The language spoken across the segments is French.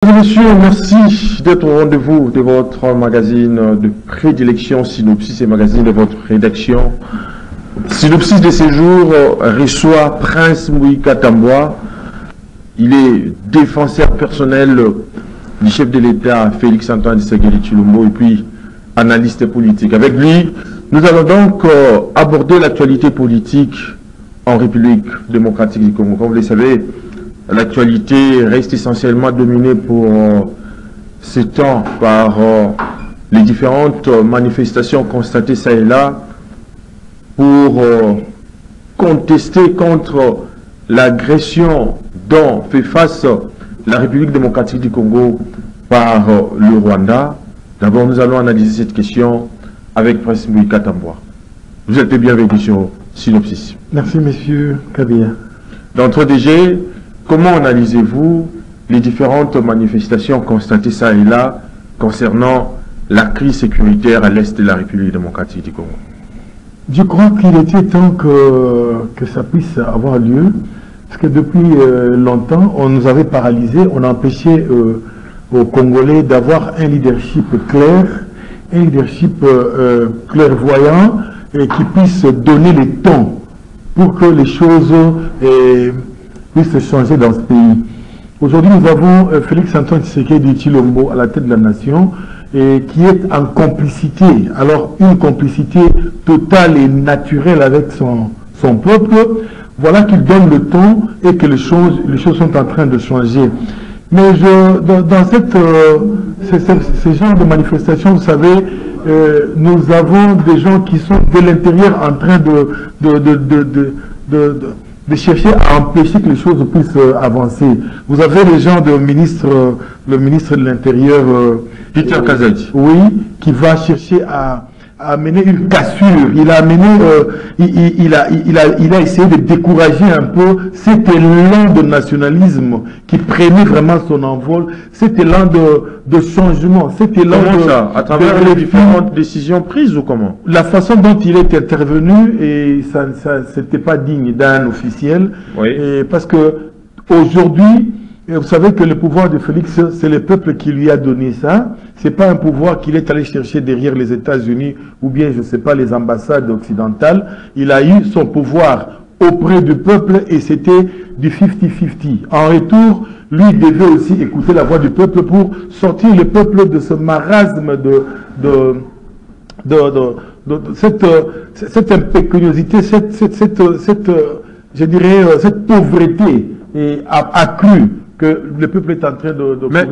Monsieur, merci d'être au rendez-vous de votre magazine de prédilection Synopsis et magazine de votre rédaction. Synopsis de ces jours reçoit Prince Mouika Tamboua. Il est défenseur personnel du chef de l'État Félix-Antoine Tshisekedi Tshilombo et puis analyste politique. Avec lui, nous allons donc aborder l'actualité politique en République démocratique du Congo. Comme vous le savez, l'actualité reste essentiellement dominée pour ce temps par les différentes manifestations constatées ça et là pour contester contre l'agression dont fait face la République démocratique du Congo par le Rwanda. D'abord, nous allons analyser cette question avec Prince Mouika Tamboua. Vous êtes bienvenue sur Synopsis. Merci, monsieur Kabia. D'entre DG, comment analysez-vous les différentes manifestations constatées ça et là concernant la crise sécuritaire à l'est de la République démocratique du Congo? Je crois qu'il était temps que ça puisse avoir lieu, parce que depuis longtemps, on nous avait paralysés, on empêchait aux Congolais d'avoir un leadership clair, un leadership clairvoyant, et qui puisse donner les tons pour que les choses puissent changer dans ce pays. Aujourd'hui, nous avons Félix-Antoine Tshisekedi Tshilombo à la tête de la nation, et qui est en complicité, alors une complicité totale et naturelle avec son peuple. Voilà qu'il donne le ton et que les choses sont en train de changer. Mais dans ce genre de manifestation, vous savez, nous avons des gens qui sont de l'intérieur en train de chercher à empêcher que les choses puissent avancer. Vous avez les gens le ministre de l'Intérieur, Peter Kazadi, oui, qui va chercher à amener une cassure. Il a amené, il a essayé de décourager un peu cet élan de nationalisme qui prenait vraiment son envol, cet élan de changement, cet élan comment ça? À travers les différentes décisions prises ou comment? La façon dont il est intervenu, et ça c'était pas digne d'un officiel, oui. Parce que aujourd'hui, vous savez que le pouvoir de Félix, c'est le peuple qui lui a donné ça. C'est pas un pouvoir qu'il est allé chercher derrière les États-Unis ou bien, je sais pas, les ambassades occidentales. Il a eu son pouvoir auprès du peuple et c'était du 50-50. En retour, lui devait aussi écouter la voix du peuple pour sortir le peuple de ce marasme cette impécuniosité, je dirais, cette pauvreté accrue que le peuple est en train de mais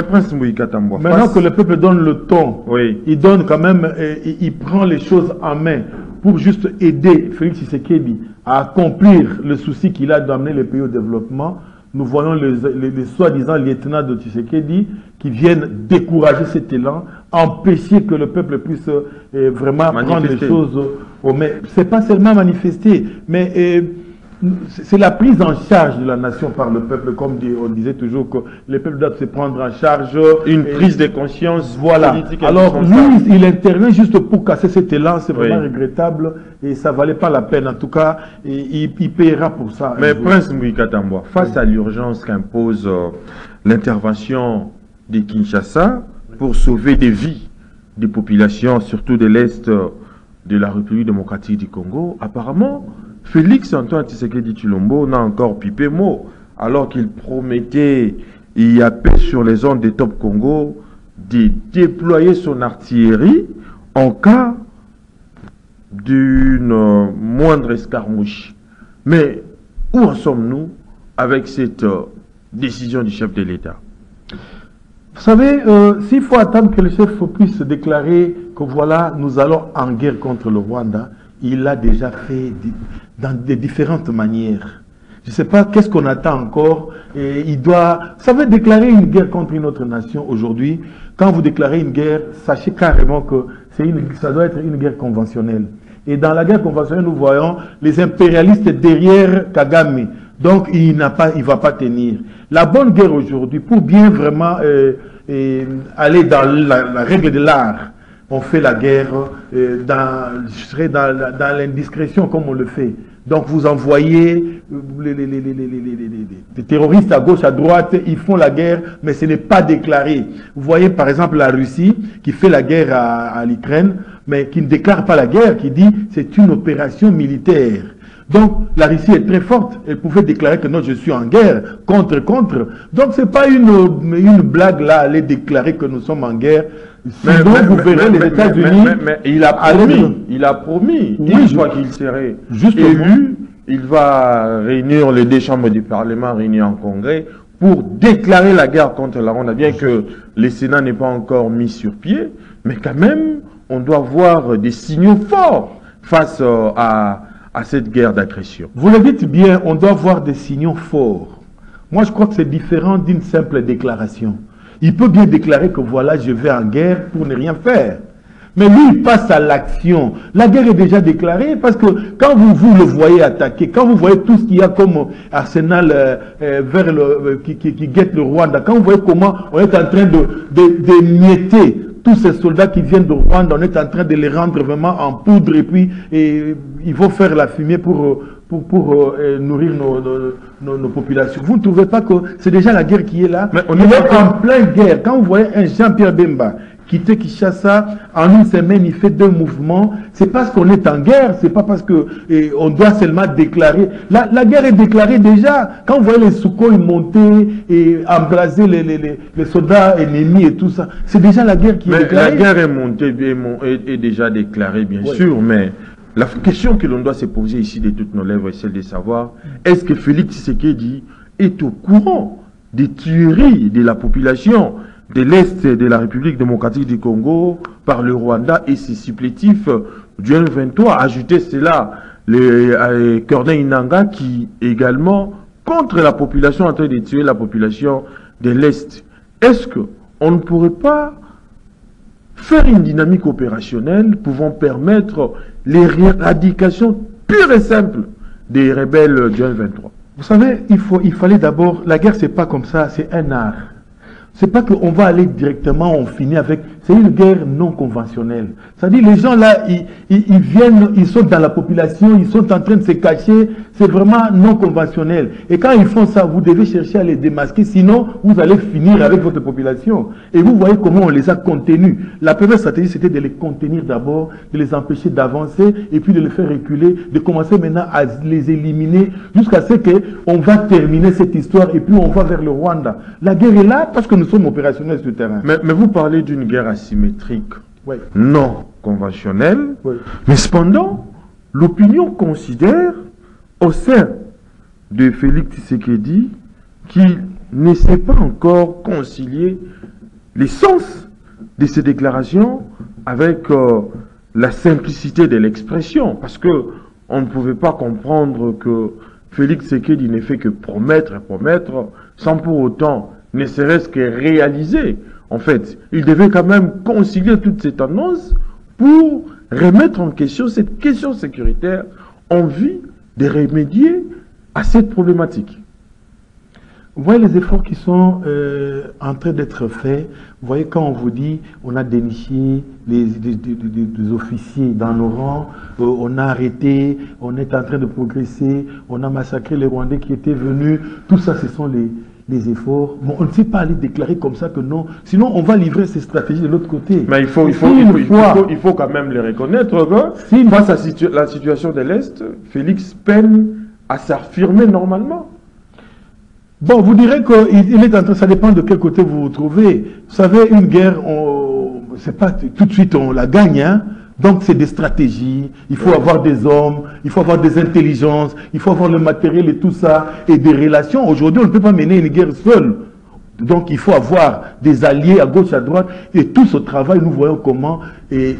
Prince Mouika Tamboua, maintenant que le peuple donne le ton, oui, il donne quand même, il prend les choses en main pour juste aider Félix Tshisekedi à accomplir le souci qu'il a d'amener le pays au développement. Nous voyons les soi-disant lieutenants de Tshisekedi qui viennent décourager cet élan, empêcher que le peuple puisse vraiment prendre les choses au main. C'est pas seulement manifester, mais c'est la prise en charge de la nation par le peuple, comme on disait toujours que le peuple doit se prendre en charge. Une prise de conscience, voilà. Politique. Alors lui, il intervient juste pour casser cet élan, c'est vraiment regrettable et ça ne valait pas la peine. En tout cas, il paiera pour ça. Mais Prince Mouika Tamboua, face à l'urgence qu'impose l'intervention de Kinshasa pour sauver des vies des populations, surtout de l'Est de la République démocratique du Congo, apparemment, Félix-Antoine Tshisekedi Tshilombo n'a encore pipé mot, alors qu'il promettait, il y a paix sur les ondes des Top Congo, de déployer son artillerie en cas d'une moindre escarmouche. Mais où en sommes-nous avec cette décision du chef de l'État? Vous savez, s'il faut attendre que le chef puisse déclarer que voilà, nous allons en guerre contre le Rwanda, il l'a déjà fait dans de différentes manières. Je ne sais pas qu'est-ce qu'on attend encore. Et il doit, vous savez, déclarer une guerre contre une autre nation aujourd'hui. Quand vous déclarez une guerre, sachez carrément que ça doit être une guerre conventionnelle. Et dans la guerre conventionnelle, nous voyons les impérialistes derrière Kagame. Donc, il ne va pas tenir. La bonne guerre aujourd'hui, pour bien vraiment aller dans la règle de l'art, on fait la guerre dans l'indiscrétion comme on le fait. Donc vous envoyez les terroristes à gauche, à droite, ils font la guerre, mais ce n'est pas déclaré. Vous voyez par exemple la Russie qui fait la guerre à l'Ukraine, mais qui ne déclare pas la guerre, qui dit c'est une opération militaire. Donc la Russie est très forte, elle pouvait déclarer que non, je suis en guerre, contre. Donc c'est pas une blague là, aller déclarer que nous sommes en guerre. Sinon vous verrez les États-Unis. Mais il a promis, oui, une fois qu'il serait élu, il va réunir les deux chambres du Parlement réunies en congrès pour déclarer la guerre contre la Rwanda, bien que le Sénat n'est pas encore mis sur pied, mais quand même, on doit voir des signaux forts face à cette guerre d'agression. Vous le dites bien, on doit voir des signaux forts. Moi, je crois que c'est différent d'une simple déclaration. Il peut bien déclarer que voilà, je vais en guerre pour ne rien faire. Mais lui, il passe à l'action. La guerre est déjà déclarée parce que quand vous le voyez attaquer, quand vous voyez tout ce qu'il y a comme arsenal qui guette le Rwanda, quand vous voyez comment on est en train de mietter tous ces soldats qui viennent de Rwanda, on est en train de les rendre vraiment en poudre et puis ils vont faire la fumée pour nourrir nos populations. Vous ne trouvez pas que c'est déjà la guerre qui est là? Mais on est en pleine guerre. Quand vous voyez un Jean-Pierre Bemba quitter Kinshasa, en une semaine, il fait 2 mouvements. C'est parce qu'on est en guerre, c'est pas parce que on doit seulement déclarer. La guerre est déclarée déjà. Quand vous voyez les Sukhoi monter et embraser les soldats ennemis et tout ça, c'est déjà la guerre qui est déclarée. La guerre est montée, est déjà déclarée, bien sûr, mais la question que l'on doit se poser ici de toutes nos lèvres est celle de savoir, est-ce que Félix Tshisekedi est au courant des tueries de la population de l'Est de la République démocratique du Congo par le Rwanda et ses supplétifs du M23? Ajoutez cela, Corneille Nangaa qui également contre la population en train de tuer la population de l'Est. Est-ce qu'on ne pourrait pas faire une dynamique opérationnelle pouvant permettre l'éradication pure et simple des rebelles du M23? Vous savez, il fallait d'abord, la guerre c'est pas comme ça, c'est un art. C'est pas qu'on va aller directement, on finit avec... C'est une guerre non conventionnelle. C'est-à-dire les gens là, ils viennent, ils sont dans la population, ils sont en train de se cacher. C'est vraiment non conventionnel. Et quand ils font ça, vous devez chercher à les démasquer. Sinon, vous allez finir avec votre population. Et vous voyez comment on les a contenus. La première stratégie, c'était de les contenir d'abord, de les empêcher d'avancer et puis de les faire reculer, de commencer maintenant à les éliminer jusqu'à ce qu'on va terminer cette histoire et puis on va vers le Rwanda. La guerre est là parce que nous sommes opérationnels sur le terrain. Mais vous parlez d'une guerre asymétrique, oui, non conventionnelle, oui. Mais cependant, l'opinion considère au sein de Félix Tshisekedi qu'il ne sait pas encore concilier l'essence de ces déclarations avec la simplicité de l'expression, parce que on ne pouvait pas comprendre que Félix Tshisekedi ne fait que promettre et promettre sans pour autant ne serait-ce que réaliser. En fait, il devait quand même concilier toutes ces tendances pour remettre en question cette question sécuritaire en vue de remédier à cette problématique. Vous voyez les efforts qui sont en train d'être faits. Vous voyez quand on vous dit on a déniché des officiers dans nos rangs, on a arrêté, on est en train de progresser, on a massacré les Rwandais qui étaient venus. Tout ça, ce sont les efforts. Bon, on ne sait pas aller déclarer comme ça que non. Sinon, on va livrer ces stratégies de l'autre côté. Mais il faut quand même les reconnaître. Face à la situation de l'Est, Félix peine à s'affirmer normalement. Bon, vous direz qu'il est en train, ça dépend de quel côté vous vous trouvez. Vous savez, une guerre, c'est pas tout de suite on la gagne, hein. Donc c'est des stratégies, il faut avoir des hommes, il faut avoir des intelligences, il faut avoir le matériel et tout ça, et des relations. Aujourd'hui, on ne peut pas mener une guerre seule. Donc il faut avoir des alliés à gauche, à droite, et tout ce travail, nous voyons comment Félix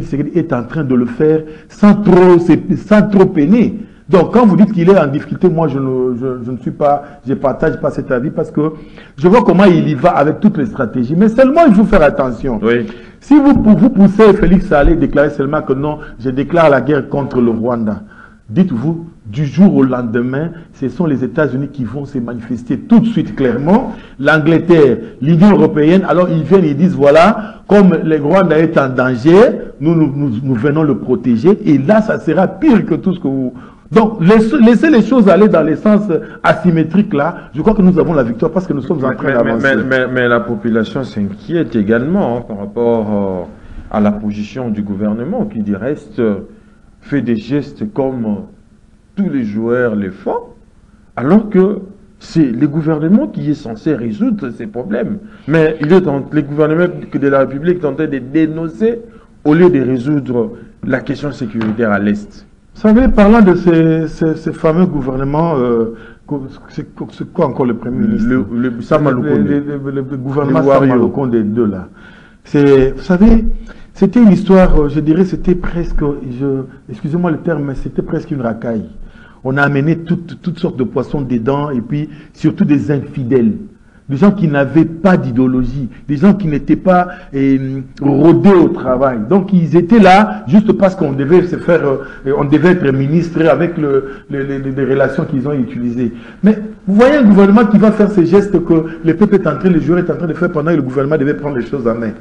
Tshisekedi est en train de le faire sans trop peiner. Donc, quand vous dites qu'il est en difficulté, moi, je partage pas cet avis parce que je vois comment il y va avec toutes les stratégies. Mais seulement, il faut faire attention. Oui. Si vous poussez Félix à aller déclarer seulement que non, je déclare la guerre contre le Rwanda, dites-vous, du jour au lendemain, ce sont les États-Unis qui vont se manifester tout de suite clairement. L'Angleterre, l'Union européenne, alors ils viennent, ils disent, voilà, comme le Rwanda est en danger, nous venons le protéger. Et là, ça sera pire que tout ce que vous... Donc, laisser les choses aller dans les sens asymétriques là, je crois que nous avons la victoire parce que nous sommes en train d'avancer. Mais la population s'inquiète également par rapport à la position du gouvernement qui, du reste, fait des gestes comme tous les joueurs le font, alors que c'est le gouvernement qui est censé résoudre ces problèmes. Mais les gouvernements de la République tentent de dénoncer au lieu de résoudre la question sécuritaire à l'Est. Vous savez, parlant de ces fameux gouvernements, c'est quoi encore le Premier ministre? Le gouvernement Samaloukonde 2 là. Vous savez, c'était une histoire, je dirais, c'était presque, excusez-moi le terme, mais c'était presque une racaille. On a amené toutes sortes de poissons dedans et puis surtout des infidèles. Des gens qui n'avaient pas d'idéologie, des gens qui n'étaient pas rodés au travail. Donc ils étaient là juste parce qu'on devait se faire, on devait être ministre avec les relations qu'ils ont utilisées. Mais vous voyez un gouvernement qui va faire ces gestes que le peuple est en train, le joueur est en train de faire pendant que le gouvernement devait prendre les choses en main.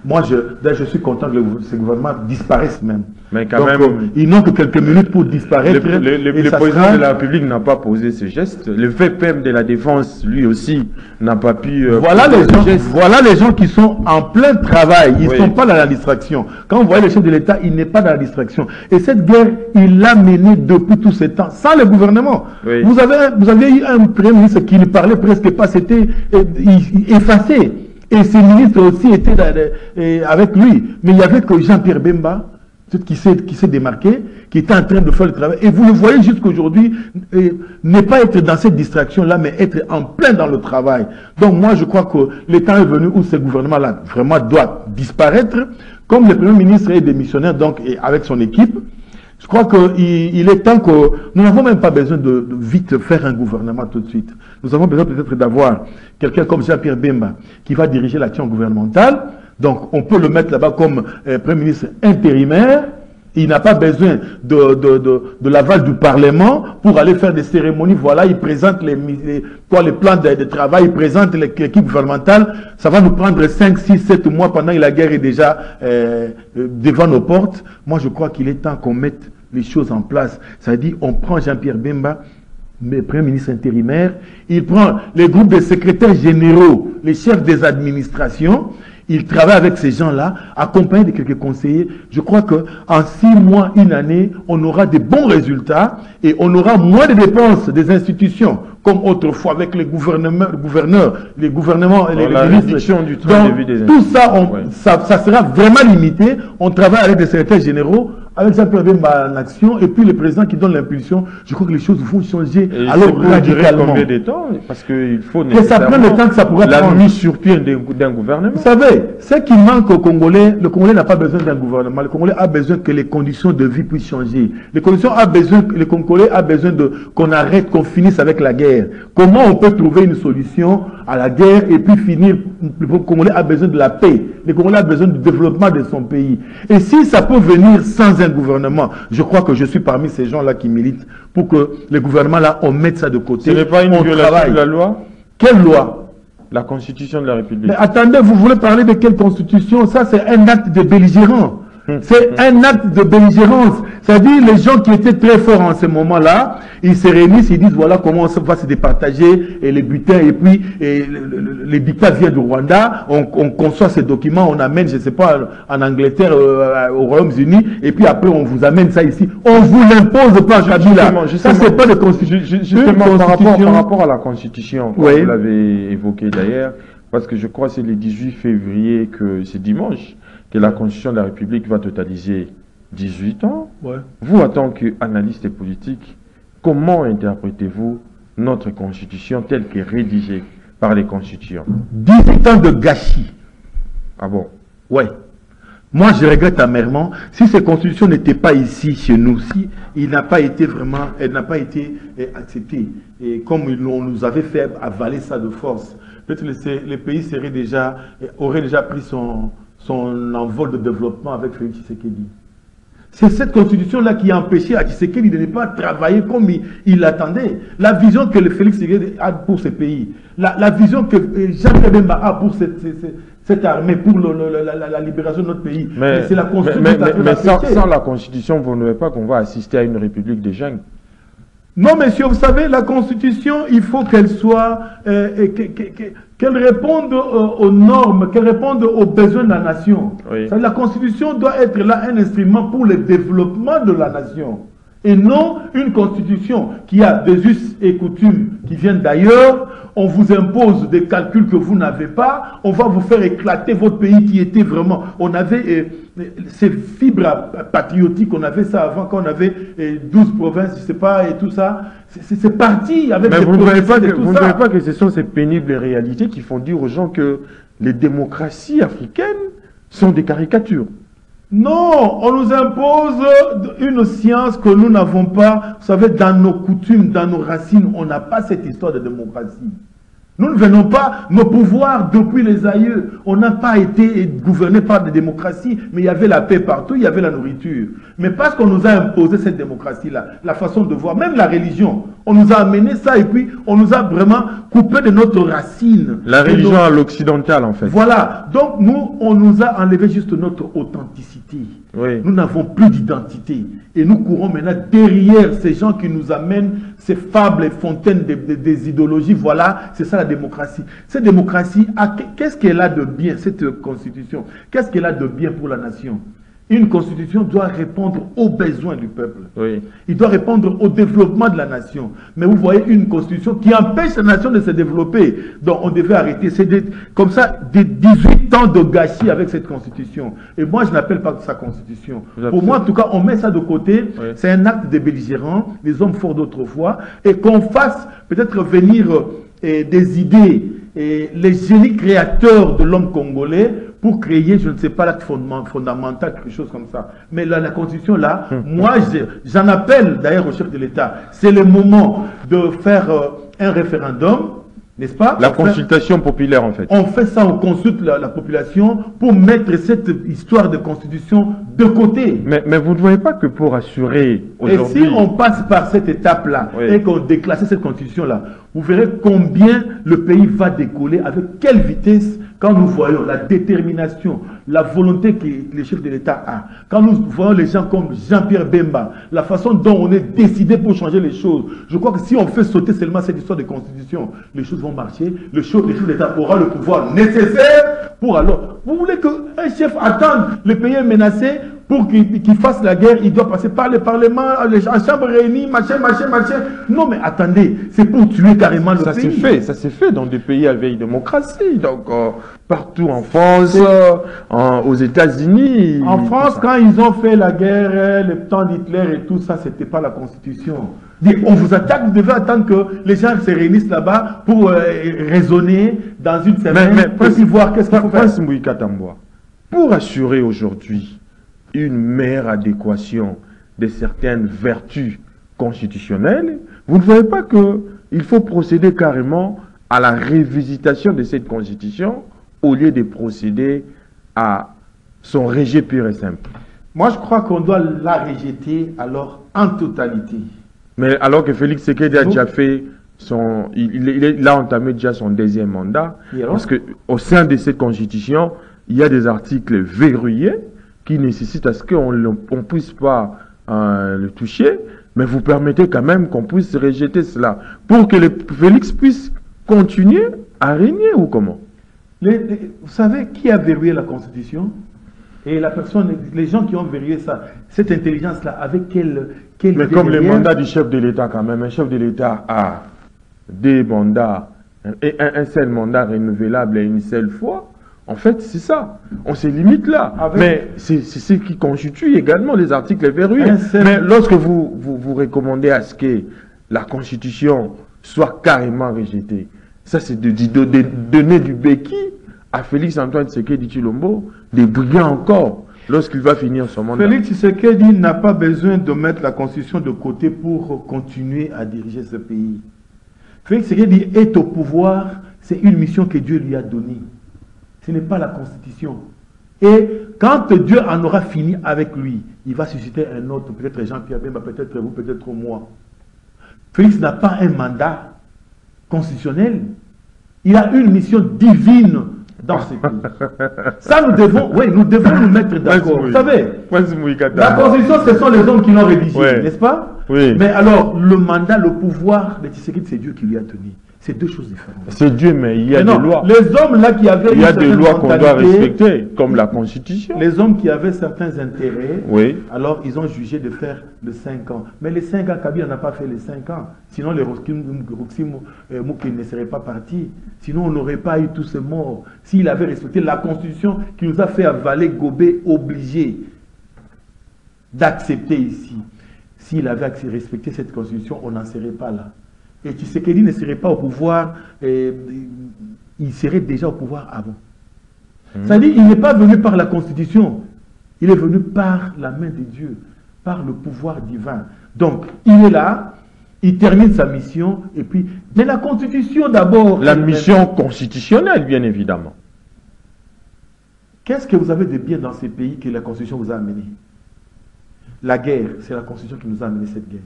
Moi, je suis content que ce gouvernement disparaisse même. Mais quand même, ils n'ont que quelques minutes pour disparaître. Le président de la République n'a pas posé ce geste. Le VPM de la Défense, lui aussi, n'a pas pu... voilà les gens qui sont en plein travail. Ils ne sont pas dans la distraction. Quand vous voyez le chef de l'État, il n'est pas dans la distraction. Et cette guerre, il l'a menée depuis tous ces temps, sans le gouvernement. Oui. Vous avez eu un Premier ministre qui ne parlait presque pas, c'était effacé. Et ses ministres aussi étaient avec lui. Mais il n'y avait que Jean-Pierre Bemba qui s'est démarqué, qui était en train de faire le travail. Et vous le voyez jusqu'aujourd'hui, ne pas être dans cette distraction-là, mais être en plein dans le travail. Donc moi, je crois que le temps est venu où ce gouvernement-là vraiment doit disparaître. Comme le Premier ministre est démissionnaire, donc, et avec son équipe, je crois qu'il est temps que nous n'avons même pas besoin de vite faire un gouvernement tout de suite. Nous avons besoin peut-être d'avoir quelqu'un comme Jean-Pierre Bemba qui va diriger l'action gouvernementale. Donc on peut le mettre là-bas comme Premier ministre intérimaire. Il n'a pas besoin de l'aval du Parlement pour aller faire des cérémonies. Voilà, il présente les plans de travail, il présente l'équipe gouvernementale. Ça va nous prendre 5, 6, 7 mois pendant que la guerre est déjà devant nos portes. Moi, je crois qu'il est temps qu'on mette les choses en place. Ça dit, on prend Jean-Pierre Bemba, le Premier ministre intérimaire, il prend les groupes de secrétaires généraux, les chefs des administrations. Il travaille avec ces gens-là, accompagné de quelques conseillers. Je crois qu'en 6 mois, 1 année, on aura de bons résultats et on aura moins de dépenses des institutions, comme autrefois avec les gouverneurs, les gouvernements et les ministres. Du train de vie des tout ça, ça sera vraiment limité. On travaille avec des secrétaires généraux, avec Jean-Pierre Bemba en action, et puis le président qui donne l'impulsion. Je crois que les choses vont changer. Et alors radicalement. Combien de temps? Parce qu'il faut nécessairement... ça prend le temps que ça pourrait prendre. La mise sur pied d'un gouvernement. Vous savez, ce qui manque au Congolais, le Congolais n'a pas besoin d'un gouvernement. Le Congolais a besoin que les conditions de vie puissent changer. Le Congolais a besoin qu'on arrête, qu'on finisse avec la guerre. Comment on peut trouver une solution à la guerre et puis finir? Le Congolais a besoin de la paix. Le Congolais a besoin du développement de son pays. Et si ça peut venir sans un gouvernement, je crois que je suis parmi ces gens-là qui militent pour que le gouvernement-là, on mette ça de côté. Ce n'est pas une violation de la loi? Quelle loi? La Constitution de la République. Mais attendez, vous voulez parler de quelle Constitution? Ça, c'est un acte de belligérant. C'est un acte de belligérance. C'est-à-dire, les gens qui étaient très forts en ce moment-là, ils se réunissent, ils disent, voilà comment on va se départager et les butins, et puis les dictats viennent du Rwanda, on conçoit ces documents, on amène, je ne sais pas, en Angleterre, aux Royaumes-Unis, et puis après, on vous amène ça ici. On vous l'impose pas, Kabila. Ça, c'est pas de Constitution. Justement, par rapport à la Constitution, vous l'avez évoqué d'ailleurs, parce que je crois que c'est le 18 février, que c'est dimanche, que la Constitution de la République va totaliser 18 ans. Ouais. Vous, en tant qu'analyste politique, comment interprétez-vous notre Constitution telle qu'elle est rédigée par les constituants? 18 ans de gâchis. Ah bon? Ouais. Moi, je regrette amèrement, si cette Constitution n'était pas ici, chez nous, si elle n'a pas été acceptée, et comme on nous avait fait avaler ça de force, peut-être le pays aurait déjà pris son envol de développement avec Félix Tshisekedi. C'est cette constitution-là qui a empêché à Tshisekedi de ne pas travailler comme il l'attendait. La vision que le Félix Tshisekedi a pour ce pays, la vision que Jean-Pierre Bemba a pour cette armée, pour la libération de notre pays. Mais c'est la constitution mais sans la constitution, vous ne voyez pas qu'on va assister à une république des jungle? Non, monsieur, vous savez, la Constitution, il faut qu'elle soit, qu'elle réponde aux normes, qu'elle réponde aux besoins de la nation. Oui. La Constitution doit être là un instrument pour le développement de la nation. Et non une Constitution qui a des us et coutumes qui viennent d'ailleurs. On vous impose des calculs que vous n'avez pas. On va vous faire éclater votre pays qui était vraiment... On avait ces fibres patriotiques, on avait ça avant quand on avait 12 provinces, je ne sais pas, et tout ça. C'est parti avec... Mais vous ne voyez pas que ce sont ces pénibles réalités qui font dire aux gens que les démocraties africaines sont des caricatures? Non, on nous impose une science que nous n'avons pas. Vous savez, dans nos coutumes, dans nos racines, on n'a pas cette histoire de démocratie. Nous ne venons pas, nos pouvoirs depuis les aïeux, on n'a pas été gouverné par des démocraties, mais il y avait la paix partout, il y avait la nourriture. Mais parce qu'on nous a imposé cette démocratie-là, la façon de voir, même la religion, on nous a amené ça et puis on nous a vraiment coupé de notre racine. La religion à l'occidental, en fait. Voilà. Donc nous, on nous a enlevé juste notre authenticité. Oui. Nous n'avons plus d'identité. Et nous courons maintenant derrière ces gens qui nous amènent ces fables et fontaines des idéologies. Voilà, c'est ça la démocratie. Cette démocratie, qu'est-ce qu'elle a de bien, cette constitution? Qu'est-ce qu'elle a de bien pour la nation? Une constitution doit répondre aux besoins du peuple. Oui. Il doit répondre au développement de la nation. Mais vous voyez une constitution qui empêche la nation de se développer. Donc on devait arrêter. C'est comme ça des 18 ans de gâchis avec cette constitution. Et moi je n'appelle pas ça constitution. Pour moi en tout cas on met ça de côté. Oui. C'est un acte de belligérants, des hommes forts d'autrefois. Et qu'on fasse peut-être venir des idées et les génies créateurs de l'homme congolais pour créer, je ne sais pas, l'acte fondamental, quelque chose comme ça. Mais là, la Constitution, là, moi, j'en appelle d'ailleurs au chef de l'État. C'est le moment de faire un référendum, n'est-ce pas? La consultation populaire, en fait. On fait ça, on consulte la population pour mettre cette histoire de constitution de côté. Mais vous ne voyez pas que pour assurer aujourd'hui... Et si on passe par cette étape-là, oui, et qu'on déclasse cette constitution-là, vous verrez combien le pays va décoller, avec quelle vitesse, quand nous voyons la détermination, la volonté que les chefs de l'État a, quand nous voyons les gens comme Jean-Pierre Bemba, la façon dont on est décidé pour changer les choses. Je crois que si on fait sauter seulement cette histoire de constitution, les choses vont marcher, les chefs de l'État aura le pouvoir nécessaire pour alors... Vous voulez qu'un chef attende, le pays est menacé, pour qu'il fasse la guerre, il doit passer par le Parlement, en chambre réunie, machin. Non, mais attendez, c'est pour tuer carrément le pays. Ça s'est fait dans des pays avec démocratie. Donc, partout en France, aux États-Unis. En France, quand ils ont fait la guerre, le temps d'Hitler et tout ça, c'était pas la Constitution. On vous attaque, vous devez attendre que les gens se réunissent là-bas pour raisonner dans une semaine, pour voir qu'est-ce qu'il faut faire. Pour assurer aujourd'hui une meilleure adéquation de certaines vertus constitutionnelles, vous ne voyez pas qu'il faut procéder carrément à la révisitation de cette constitution au lieu de procéder à son rejet pur et simple? Moi, je crois qu'on doit la rejeter alors en totalité. Mais alors que Félix Tshisekedi a déjà fait il a entamé déjà son deuxième mandat, parce qu'au sein de cette constitution, il y a des articles verrouillés qui nécessite à ce qu'on ne puisse pas le toucher, mais vous permettez quand même qu'on puisse rejeter cela pour que Félix puisse continuer à régner ou comment? Vous savez qui a verrouillé la Constitution? Et les gens qui ont verrouillé ça, cette intelligence-là, avec quelle mais comme les mandats du chef de l'État quand même, un chef de l'État a des mandats, et un seul mandat renouvelable et une seule fois. En fait, c'est ça. On se limite là. Mais c'est ce qui constitue également les articles verrouillés. Mais lorsque vous recommandez à ce que la Constitution soit carrément rejetée, ça c'est de donner du béquille à Félix Antoine Tshisekedi Tshilombo, de briller encore lorsqu'il va finir son mandat. Félix Tshisekedi n'a pas besoin de mettre la Constitution de côté pour continuer à diriger ce pays. Félix Tshisekedi est au pouvoir, c'est une mission que Dieu lui a donnée. Ce n'est pas la Constitution. Et quand Dieu en aura fini avec lui, il va susciter un autre, peut-être Jean-Pierre Bemba, peut-être vous, peut-être moi. Félix n'a pas un mandat constitutionnel. Il a une mission divine dans ce pays. Ça, nous devons nous mettre d'accord. Vous savez, la Constitution, ce sont les hommes qui l'ont rédigée, n'est-ce pas? Oui. Mais alors, le mandat, le pouvoir de Tshisekedi, c'est Dieu qui lui a tenu. C'est deux choses différentes. C'est Dieu, mais il y a des lois. Les hommes là qui avaient... Il y a des lois qu'on doit respecter, comme la Constitution. Les hommes qui avaient certains intérêts, oui. Alors ils ont jugé de faire les 5 ans. Mais les 5 ans, Kabila n'a pas fait les 5 ans. Sinon, les Roxy Mouki ne seraient pas partis. Sinon, on n'aurait pas eu tous ces morts. S'il avait respecté la Constitution qui nous a fait avaler Gobé obligé d'accepter ici. S'il avait respecté cette Constitution, on n'en serait pas là. Et Tshisekedi ne serait pas au pouvoir, il serait déjà au pouvoir avant. C'est-à-dire qu'il n'est pas venu par la Constitution, il est venu par la main de Dieu, par le pouvoir divin. Donc, il est là, il termine sa mission, et puis... Mais la Constitution d'abord... La mission constitutionnelle, bien évidemment. Qu'est-ce que vous avez de bien dans ces pays que la Constitution vous a amené? La guerre, c'est la Constitution qui nous a amené cette guerre.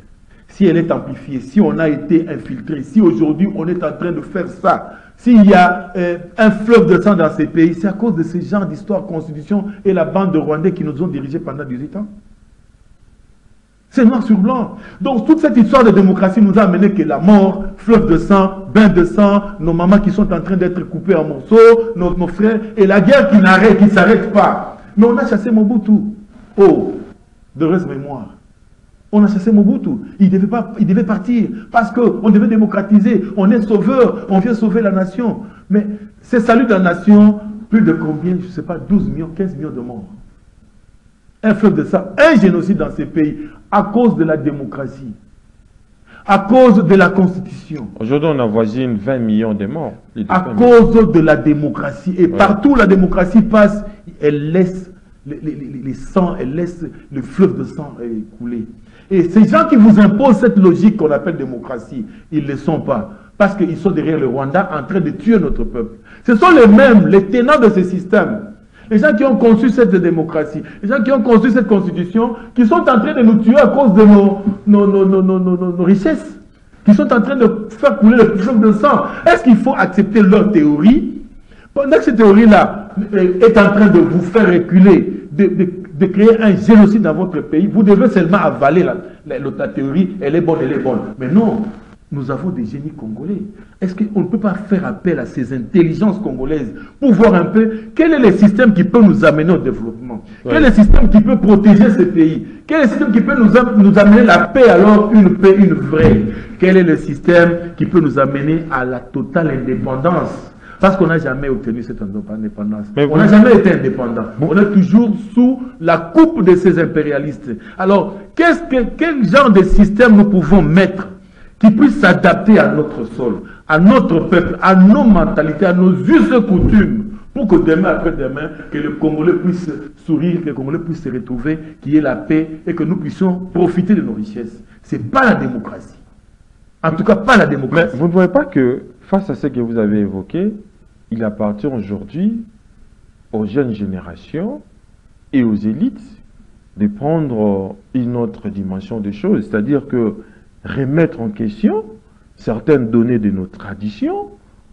Si elle est amplifiée, si on a été infiltré, si aujourd'hui on est en train de faire ça, s'il y a un fleuve de sang dans ces pays, c'est à cause de ce genre d'histoire, constitution et la bande de Rwandais qui nous ont dirigés pendant 18 ans. C'est noir sur blanc. Donc toute cette histoire de démocratie nous a amené que la mort, fleuve de sang, bain de sang, nos mamans qui sont en train d'être coupées en morceaux, nos frères, et la guerre qui n'arrête, qui ne s'arrête pas. Mais on a chassé Mobutu. Oh, d'heureuse mémoire. On a chassé Mobutu. Il devait partir parce qu'on devait démocratiser. On est sauveur. On vient sauver la nation. Mais ces saluts de la nation, plus de combien? Je ne sais pas, 12 millions, 15 millions de morts. Un fleuve de sang, un génocide dans ces pays à cause de la démocratie, à cause de la Constitution. Aujourd'hui, on avoisine 20 millions de morts. À cause de la démocratie. Et partout où la démocratie passe, elle laisse les sangs, elle laisse le fleuve de sang couler. Et ces gens qui vous imposent cette logique qu'on appelle démocratie, ils ne le sont pas. Parce qu'ils sont derrière le Rwanda en train de tuer notre peuple. Ce sont les mêmes, les tenants de ce système. Les gens qui ont conçu cette démocratie, les gens qui ont conçu cette constitution, qui sont en train de nous tuer à cause de nos richesses, qui sont en train de faire couler le fleuve de sang. Est-ce qu'il faut accepter leur théorie? Pendant que cette théorie-là est en train de vous faire reculer, de créer un génocide dans votre pays, vous devez seulement avaler la théorie, elle est bonne, elle est bonne. Mais non, nous avons des génies congolais. Est-ce qu'on ne peut pas faire appel à ces intelligences congolaises pour voir un peu quel est le système qui peut nous amener au développement? Quel est le système qui peut protéger ces pays? Quel est le système qui peut nous amener la paix, alors une paix, une vraie? Quel est le système qui peut nous amener à la totale indépendance? Parce qu'on n'a jamais obtenu cette indépendance. On n'a jamais été indépendant. On est toujours sous la coupe de ces impérialistes. Alors, quel genre de système nous pouvons mettre qui puisse s'adapter à notre sol, à notre peuple, à nos mentalités, à nos us et coutumes, pour que demain après demain, que le Congolais puisse sourire, que le Congolais puisse se retrouver, qu'il y ait la paix et que nous puissions profiter de nos richesses. Ce n'est pas la démocratie. En tout cas, pas la démocratie. Mais vous ne voyez pas que, face à ce que vous avez évoqué, il appartient aujourd'hui aux jeunes générations et aux élites de prendre une autre dimension des choses, c'est-à-dire que remettre en question certaines données de nos traditions,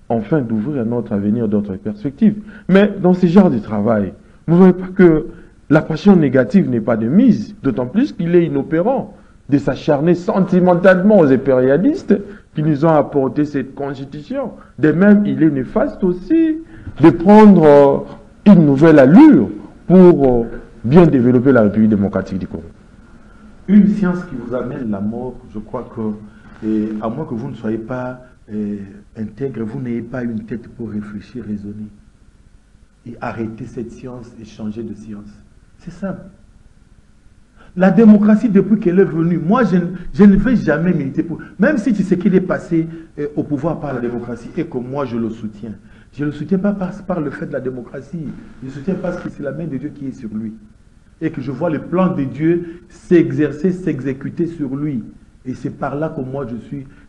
afin d'ouvrir notre avenir, d'autres perspectives. Mais dans ce genre de travail, vous ne voyez pas que la passion négative n'est pas de mise, d'autant plus qu'il est inopérant de s'acharner sentimentalement aux impérialistes qui nous ont apporté cette constitution. De même, il est néfaste aussi de prendre une nouvelle allure pour bien développer la République démocratique du Congo. Une science qui vous amène la mort, je crois que, à moins que vous ne soyez pas intègre, vous n'ayez pas une tête pour réfléchir, raisonner. Et arrêter cette science et changer de science. C'est simple. La démocratie, depuis qu'elle est venue, moi, je ne vais jamais militer pour... Même si tu sais qu'il est passé au pouvoir par la démocratie et que moi, je le soutiens. Je ne le soutiens pas par le fait de la démocratie. Je le soutiens parce que c'est la main de Dieu qui est sur lui. Et que je vois le plan de Dieu s'exercer, s'exécuter sur lui. Et c'est par là que moi,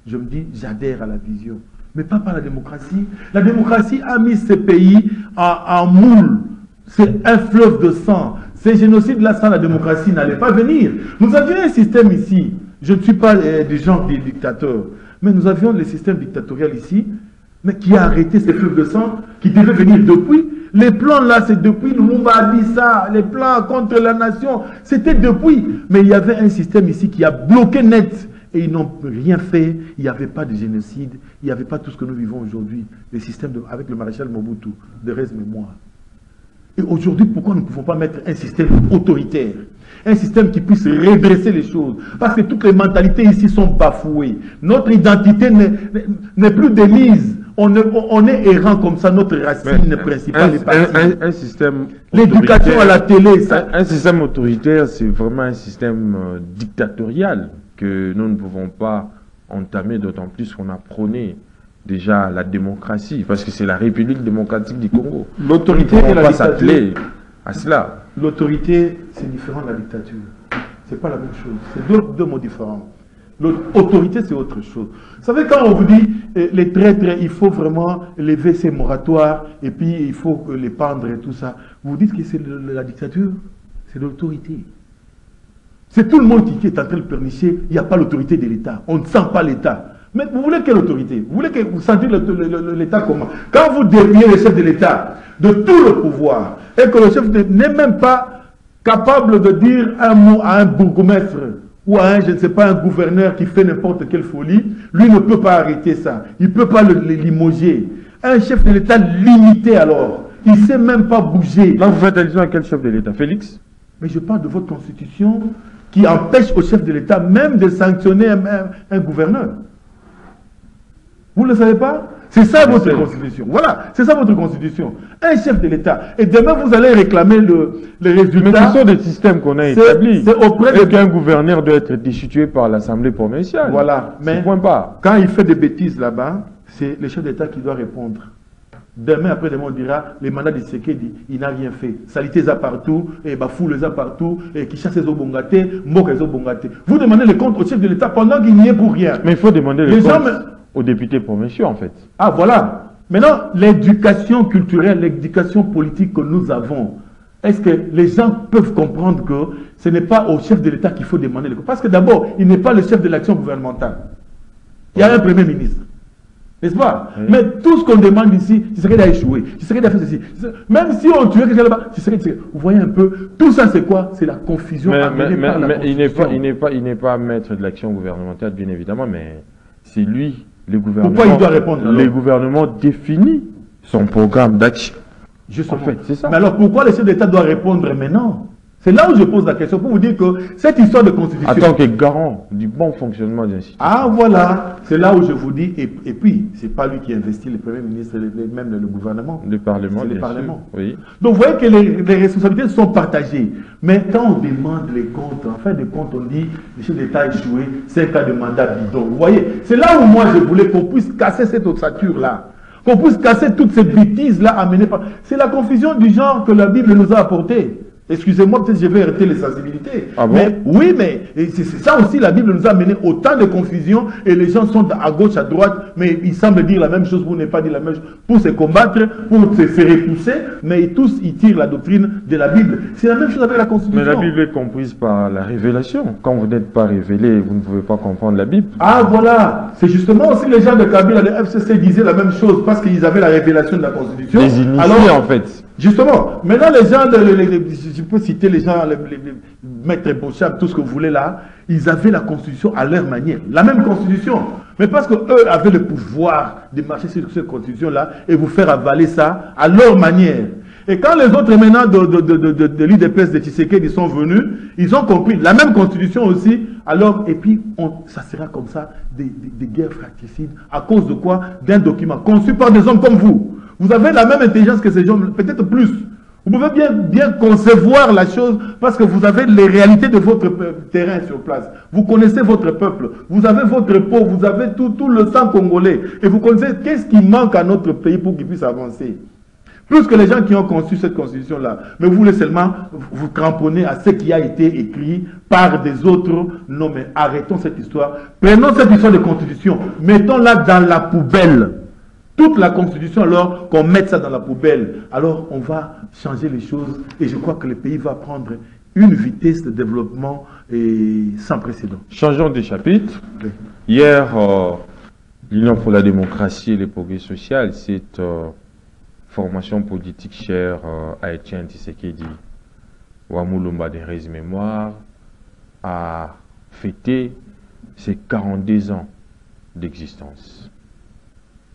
je me dis, j'adhère à la vision. Mais pas par la démocratie. La démocratie a mis ce pays en moule C'est un fleuve de sang. Ces génocides-là, sans la démocratie, n'allaient pas venir. Nous avions un système ici. Je ne suis pas des gens des dictateurs. Mais nous avions le système dictatorial ici, mais qui a arrêté ces fleuves de sang, qui devaient venir depuis. Les plans là, c'est depuis Lumumba a dit ça, les plans contre la nation, c'était depuis. Mais il y avait un système ici qui a bloqué net. Et ils n'ont rien fait. Il n'y avait pas de génocide. Il n'y avait pas tout ce que nous vivons aujourd'hui. Les systèmes avec le maréchal Mobutu, de reste-mémoire. Et aujourd'hui, pourquoi nous ne pouvons pas mettre un système autoritaire? Un système qui puisse redresser les choses. Parce que toutes les mentalités ici sont bafouées. Notre identité n'est plus démise. On est errant comme ça. Notre racine principale est partie. Un système... L'éducation à la télé. Ça... Un système autoritaire, c'est vraiment un système dictatorial que nous ne pouvons pas entamer, d'autant plus qu'on a prôné déjà la démocratie, parce que c'est la République démocratique du Congo. L'autorité et la dictature, à cela. L'autorité, c'est différent de la dictature. C'est pas la même chose. C'est deux mots différents. L'autorité, c'est autre chose. Vous savez, quand on vous dit les traîtres, il faut vraiment lever ces moratoires, et puis il faut les pendre et tout ça, vous dites que c'est la dictature, c'est l'autorité. C'est tout le monde qui est en train de pernicher, il n'y a pas l'autorité de l'État. On ne sent pas l'État. Mais vous voulez quelle autorité? Vous voulez que vous sentiez l'État comment? Quand vous déviez le chef de l'État de tout le pouvoir, et que le chef n'est même pas capable de dire un mot à un bourgmestre, ou à un, je ne sais pas, un gouverneur qui fait n'importe quelle folie, lui ne peut pas arrêter ça. Il ne peut pas le limoger. Un chef de l'État limité alors, il ne sait même pas bouger. Là, vous faites allusion à quel chef de l'État? Félix? Mais je parle de votre constitution qui empêche au chef de l'État même de sanctionner un gouverneur. Vous ne le savez pas? C'est ça votre constitution. Voilà, c'est ça votre constitution. Un chef de l'État. Et demain, vous allez réclamer les résultats. Mais ce sont des systèmes qu'on a établis. C'est auprès de... qu'un gouverneur doit être destitué par l'Assemblée provinciale. Voilà. Mais point pas. Quand il fait des bêtises là-bas, c'est le chef d'État qui doit répondre. Demain, après-demain, on dira, les mandats de Tshisekedi, il n'a rien fait. Salité ça partout, et bafou les a partout, et qui chasse les obongatés, moque les obongatés. Vous demandez les comptes au chef de l'État pendant qu'il n'y est pour rien. Mais il faut demander les comptes aux députés provinciaux, en fait. Ah, voilà. Maintenant, l'éducation culturelle, l'éducation politique que nous avons, est-ce que les gens peuvent comprendre que ce n'est pas au chef de l'État qu'il faut demander les comptes? Parce que d'abord, il n'est pas le chef de l'action gouvernementale. Il y a un premier ministre. N'est-ce pas? Oui. Mais tout ce qu'on demande ici, Tshisekedi a échoué. Tshisekedi a fait ceci. Même si on tuait quelqu'un là-bas, Tshisekedi, vous voyez un peu, tout ça c'est quoi? C'est la confusion. Mais il n'est pas maître de l'action gouvernementale, bien évidemment, mais c'est lui, le gouvernement. Pourquoi il doit répondre alors? Le gouvernement définit son programme d'action. En fait, c'est ça. Mais alors pourquoi le chef d'État doit répondre maintenant? C'est là où je pose la question pour vous dire que cette histoire de constitution... En tant que garant du bon fonctionnement de l'institution. Ah voilà, c'est là où je vous dis, et puis, c'est pas lui qui investit le Premier ministre, même le gouvernement. Le Parlement, c'est le Parlement. Oui. Donc vous voyez que les responsabilités sont partagées. Mais quand on demande les comptes, en fin de compte, on dit, le chef d'État a échoué, 5 ans de mandat bidon. Vous voyez, c'est là où moi je voulais qu'on puisse casser cette ossature-là. Qu'on puisse casser toutes ces bêtises-là amenées par... C'est la confusion du genre que la Bible nous a apportée. Excusez-moi, peut-être je vais arrêter les sensibilités. Ah bon? Mais oui, mais c'est ça aussi, la Bible nous a amené autant de confusion et les gens sont à gauche, à droite, mais ils semblent dire la même chose pour ne pas dire la même chose, pour se combattre, pour se faire repousser, mais tous ils tirent la doctrine de la Bible. C'est la même chose avec la Constitution. Mais la Bible est comprise par la révélation. Quand vous n'êtes pas révélé, vous ne pouvez pas comprendre la Bible. Ah voilà, c'est justement aussi les gens de Kabila, de FCC disaient la même chose parce qu'ils avaient la révélation de la Constitution. Les initiés en fait. Justement, maintenant les gens, je peux citer les gens, les maîtres Beauchamp, tout ce que vous voulez là, ils avaient la constitution à leur manière, la même constitution. Mais parce qu'eux avaient le pouvoir de marcher sur cette constitution-là et vous faire avaler ça à leur manière. Et quand les autres maintenant de l'IDPS de Tshisekedi sont venus, ils ont compris la même constitution aussi. Alors, et puis, ça sera comme ça, des guerres fratricides. À cause de quoi? D'un document conçu par des hommes comme vous. Vous avez la même intelligence que ces gens, peut-être plus. Vous pouvez bien concevoir la chose parce que vous avez les réalités de votre terrain sur place. Vous connaissez votre peuple, vous avez votre peau, vous avez tout le sang congolais. Et vous connaissez qu'est-ce qui manque à notre pays pour qu'il puisse avancer. Plus que les gens qui ont conçu cette constitution-là. Mais vous voulez seulement vous cramponner à ce qui a été écrit par des autres. Non, mais arrêtons cette histoire. Prenons cette histoire de constitution, mettons-la dans la poubelle. toute la constitution, alors qu'on mette ça dans la poubelle. Alors on va changer les choses et je crois que le pays va prendre une vitesse de développement sans précédent. Changeons de chapitre. Oui. Hier, l'Union pour la démocratie et le progrès social, cette formation politique chère à Etienne Tshisekedi, Wamulumba des Rés Mémoire, a fêté ses 42 ans d'existence.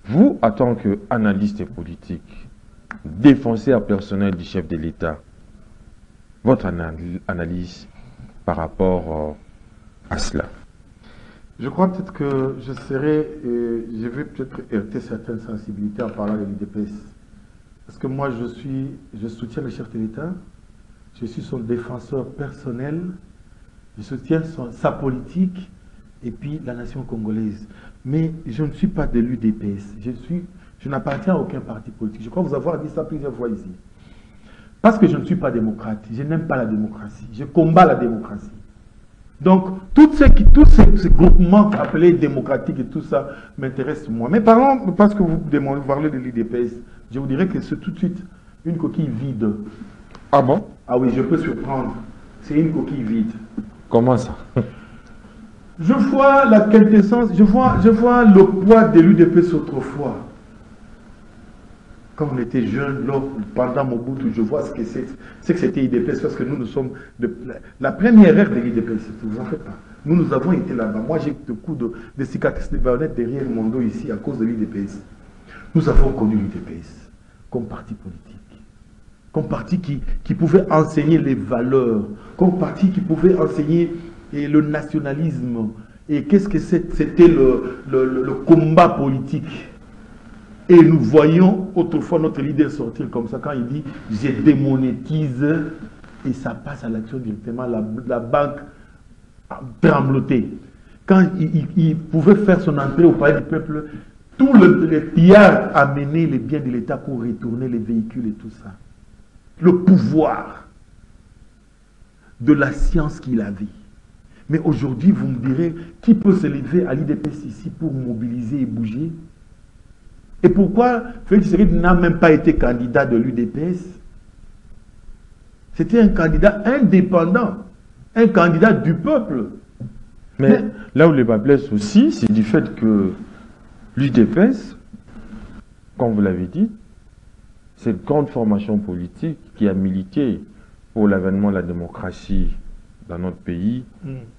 Vous, en tant qu'analyste politique, défenseur personnel du chef de l'État, votre analyse par rapport à cela? Je crois peut-être que je vais peut-être heurter certaines sensibilités en parlant de l'UDPS. Parce que moi, je soutiens le chef de l'État, je suis son défenseur personnel, je soutiens sa politique et puis la nation congolaise. Mais je ne suis pas de l'UDPS. Je n'appartiens à aucun parti politique. Je crois vous avoir dit ça plusieurs fois ici. Parce que je ne suis pas démocrate. Je n'aime pas la démocratie. Je combats la démocratie. Donc, tous ces groupements appelés démocratiques et tout ça m'intéressent moi. Mais parlons, parce que vous parlez de l'UDPS, je vous dirais que c'est tout de suite une coquille vide. Ah bon? Ah oui, je peux surprendre. C'est une coquille vide. Comment ça? Je vois la quintessence, je vois le poids de l'UDPS autrefois. Quand on était jeune, pendant Mobutu, je vois ce que c'était l'UDPS, parce que nous sommes la première ère de l'UDPS, vous en faites pas. Nous avons été là-bas. Moi, j'ai des coups de cicatrices de baïonnettes derrière mon dos ici à cause de l'UDPS. Nous avons connu l'UDPS comme parti politique, comme parti qui pouvait enseigner les valeurs, comme parti qui pouvait enseigner le nationalisme. Et qu'est-ce que c'était le combat politique. Et nous voyons autrefois notre leader sortir comme ça quand il dit « je démonétise » et ça passe à l'action directement, la banque tremblotée. Quand il pouvait faire son entrée au palais du peuple, tout le pillard amenait les biens de l'État pour retourner les véhicules et tout ça. Le pouvoir de la science qu'il avait. Mais aujourd'hui, vous me direz, qui peut se lever à l'UDPS ici pour mobiliser et bouger? Et pourquoi Félix Tshisekedi n'a même pas été candidat de l'UDPS? C'était un candidat indépendant, un candidat du peuple. Mais là où les bas blessent aussi, c'est du fait que l'UDPS, comme vous l'avez dit, cette grande formation politique qui a milité pour l'avènement de la démocratie dans notre pays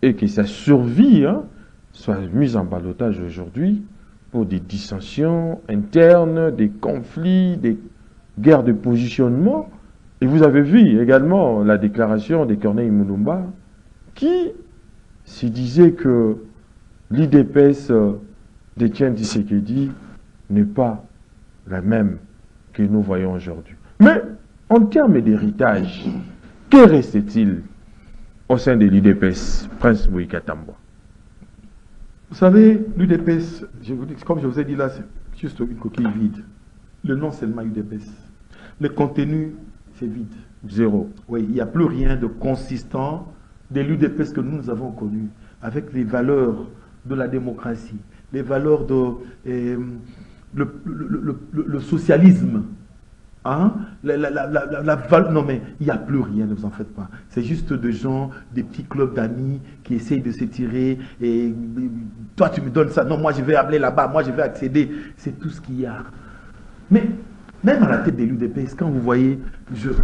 et que sa survie soit mise en ballottage aujourd'hui pour des dissensions internes, des conflits, des guerres de positionnement. Et vous avez vu également la déclaration de Corneille Mulumba qui se disait que l'UDPS d'Etienne Tshisekedi n'est pas la même que nous voyons aujourd'hui. Mais en termes d'héritage, que reste-t-il au sein de l'UDPS, Prince Moïse Katambo? Vous savez, l'UDPS, comme je vous ai dit là, c'est juste une coquille vide. Le nom seulement UDPS. Le contenu, c'est vide. Zéro. Oui, il n'y a plus rien de consistant de l'UDPS que nous avons connu, avec les valeurs de la démocratie, les valeurs de le socialisme. Hein? Non mais il n'y a plus rien, ne vous en faites pas. C'est juste des gens, des petits clubs d'amis qui essayent de s'étirer et toi tu me donnes ça, non moi je vais appeler là-bas, moi je vais accéder, c'est tout ce qu'il y a. Mais même à la tête de l'UDPS, quand vous voyez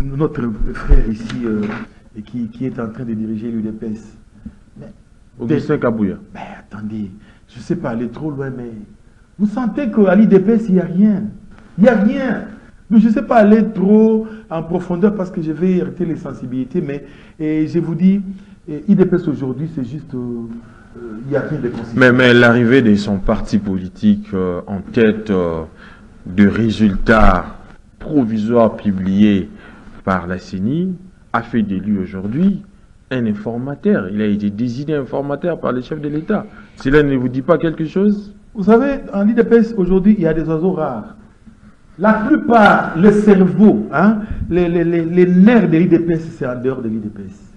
notre frère ici qui est en train de diriger l'UDPS, Augustin Kabouya. Ben attendez, je ne sais pas aller trop loin, mais vous sentez qu'à l'UDPS il n'y a rien. Il n'y a rien. Donc, je ne sais pas aller trop en profondeur parce que je vais hériter les sensibilités, mais je vous dis, l'UDPS aujourd'hui, c'est juste, il n'y a rien de consistant. Mais l'arrivée de son parti politique en tête de résultats provisoires publiés par la CENI a fait de lui aujourd'hui un informateur. Il a été désigné informateur par le chef de l'État. Cela ne vous dit pas quelque chose? Vous savez, en l'UDPS, aujourd'hui, il y a des oiseaux rares. La plupart, le cerveau, hein, les nerfs de l'UDPS, c'est en dehors de l'UDPS.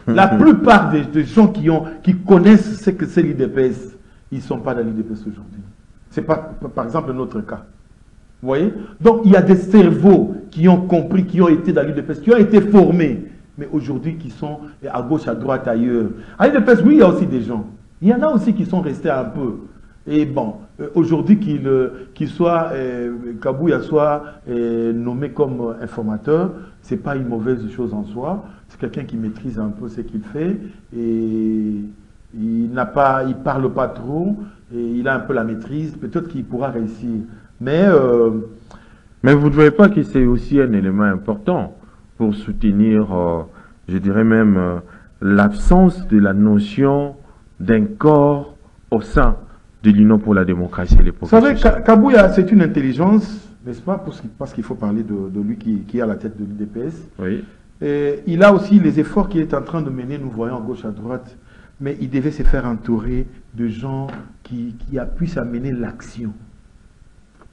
La plupart des gens qui connaissent ce que c'est l'UDPS, ils ne sont pas dans l'UDPS aujourd'hui. Ce n'est pas, par exemple, notre cas. Vous voyez? Donc, il y a des cerveaux qui ont compris, qui ont été dans l'UDPS, qui ont été formés, mais aujourd'hui qui sont à gauche, à droite, ailleurs. À l'UDPS, oui, il y a aussi des gens. Il y en a aussi qui sont restés un peu. Et bon, aujourd'hui, Kabouya soit nommé comme informateur, ce n'est pas une mauvaise chose en soi. C'est quelqu'un qui maîtrise un peu ce qu'il fait et il parle pas trop et il a un peu la maîtrise. Peut-être qu'il pourra réussir. Mais vous ne trouvez pas que c'est aussi un élément important pour soutenir, je dirais même, l'absence de la notion d'un corps au sein de l'Union pour la démocratie et les progrès. Vous savez, Kabouya, c'est une intelligence, n'est-ce pas, parce qu'il faut parler de lui qui est à la tête de l'UDPS. Oui. Et il a aussi les efforts qu'il est en train de mener, nous voyons à gauche, à droite, mais il devait se faire entourer de gens qui puissent amener l'action.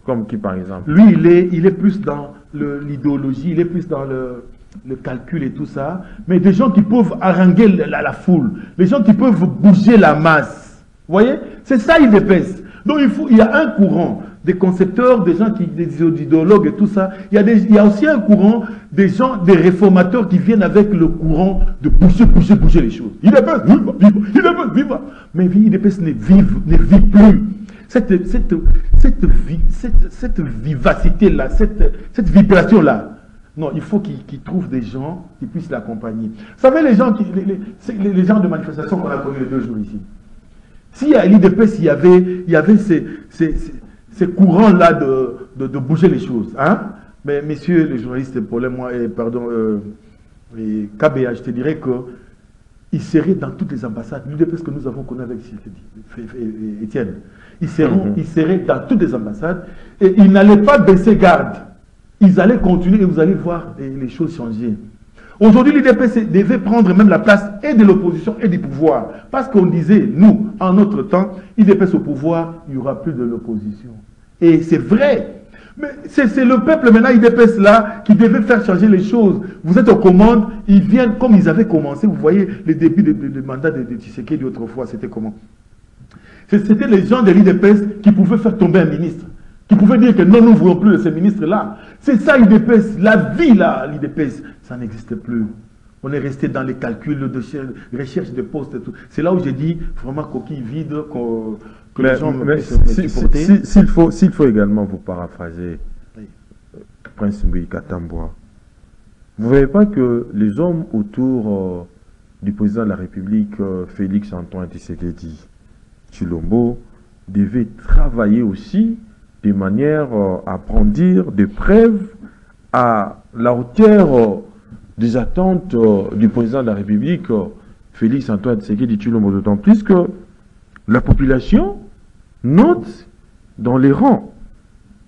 Comme qui, par exemple? Lui, il est plus dans l'idéologie, il est plus dans le calcul et tout ça, mais des gens qui peuvent haranguer la foule, des gens qui peuvent bouger la masse. Vous voyez? C'est ça, il dépasse. Donc, il y a un courant des concepteurs, des gens des idéologues et tout ça. Il y a aussi un courant des gens, des réformateurs qui viennent avec le courant de bouger les choses. Il dépasse, viva. Mais il dépasse ne vit plus. Cette vivacité-là, cette vibration-là. Non, il faut qu'il trouve des gens qui puissent l'accompagner. Vous savez, les gens de manifestation qu'on a connus les 2 jours ici. Si à l'IDPS, il y avait ces courants-là de bouger les choses. Hein? Mais messieurs les journalistes, KBA, je te dirais qu'ils seraient dans toutes les ambassades. L'IDPS que nous avons connu avec Étienne, ils seraient dans toutes les ambassades et ils n'allaient pas baisser garde. Ils allaient continuer et vous allez voir les choses changer. Aujourd'hui, l'IDPS devait prendre même la place et de l'opposition et du pouvoir. Parce qu'on disait, nous, en notre temps, l'IDPS au pouvoir, il n'y aura plus de l'opposition. Et c'est vrai. Mais c'est le peuple maintenant, l'IDPS là, qui devait faire changer les choses. Vous êtes aux commandes, ils viennent comme ils avaient commencé. Vous voyez, les débuts du mandat de Tshisekedi autrefois, c'était comment? C'était les gens de l'IDPS qui pouvaient faire tomber un ministre. Qui pouvaient dire que non, nous ne voulons plus de ces ministres-là. C'est ça l'IDPS, la vie là, l'IDPS, ça n'existe plus. On est resté dans les calculs de recherche de postes et tout. C'est là où j'ai dit, vraiment, coquille vide, que les gens me supporter. S'il faut également vous paraphraser, oui. Prince Mbui Katambwa, vous ne voyez pas que les hommes autour du président de la République, Félix Antoine Tshisekedi Tshilombo, devaient travailler aussi de manière à brandir des preuves à la hauteur des attentes du président de la République, Félix Antoine Tshisekedi Tshilombo, d'autant plus que la population note dans les rangs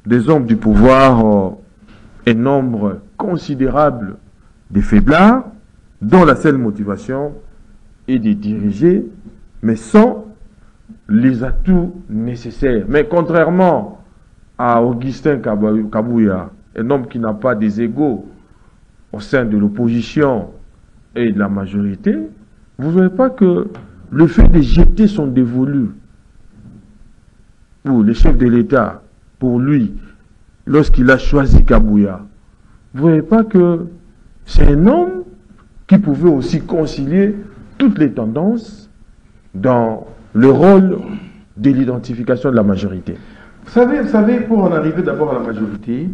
des hommes du pouvoir un nombre considérable de faiblards dont la seule motivation est de diriger, mais sans les atouts nécessaires. Mais contrairement à Augustin Kabouya, un homme qui n'a pas des égaux au sein de l'opposition et de la majorité, vous ne voyez pas que le fait de jeter son dévolu pour le chef de l'État, pour lui, lorsqu'il a choisi Kabouya, vous ne voyez pas que c'est un homme qui pouvait aussi concilier toutes les tendances dans le rôle de l'identification de la majorité. Vous savez, pour en arriver d'abord à la majorité,